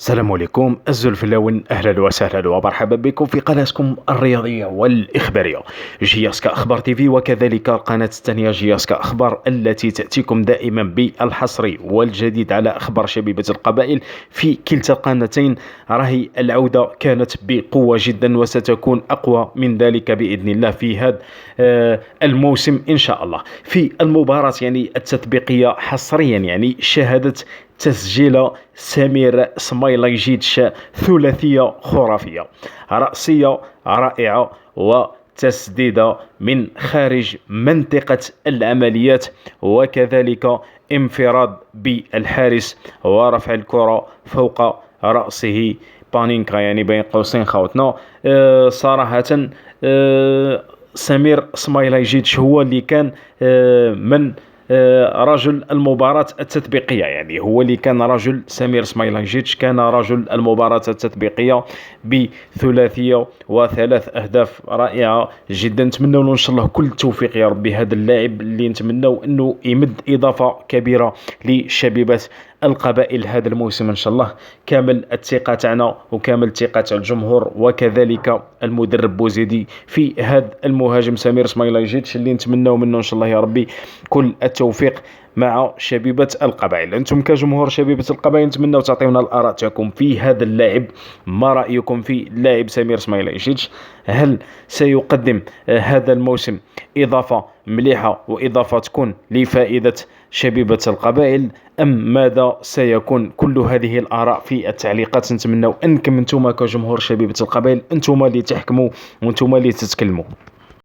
السلام عليكم الزلفلاون، اهلا وسهلا ومرحبا بكم في قناتكم الرياضيه والاخباريه جياسكا اخبار تيفي، وكذلك القناه الثانيه جياسكا اخبار التي تاتيكم دائما بالحصري والجديد على اخبار شبيبه القبائل في كلتا القناتين. راهي العوده كانت بقوه جدا وستكون اقوى من ذلك باذن الله في هذا الموسم ان شاء الله. في المباراه التطبيقيه حصريا شهدت تسجيل سمير سمايلاجيتش ثلاثية خرافية رأسية رائعة وتسديدة من خارج منطقة العمليات، وكذلك انفراد بالحارس ورفع الكرة فوق رأسه. بانينكا بين قوسين خوتنا. صراحة سمير سمايلاجيتش هو اللي كان من رجل المباراة التطبيقية، هو اللي كان رجل سمير سمايلاجيتش كان رجل المباراة التطبيقية بثلاثية وثلاث أهداف رائعة جدا. نتمنى له إن شاء الله كل التوفيق يا ربي، هذا اللاعب اللي نتمنى أنه يمد إضافة كبيرة لشبيبة القبائل هذا الموسم إن شاء الله. كامل الثقة تاعنا وكامل ثقة الجمهور وكذلك المدرب بوزيدي في هذا المهاجم سمير سمايلاجيتش اللي نتمنى منه إن شاء الله يا ربي كل التوفيق مع شبيبة القبائل. أنتم كجمهور شبيبة القبائل نتمنى تعطيونا الآراء تاعكم في هذا اللاعب. ما رأيكم في اللاعب سمير سمايلاجيتش؟ هل سيقدم هذا الموسم إضافة مليحة وإضافة تكون لفائدة شبيبة القبائل، أم ماذا سيكون؟ كل هذه الآراء في التعليقات. نتمنى أنكم أنتم كجمهور شبيبة القبائل أنتم اللي تحكموا وأنتم اللي تتكلموا.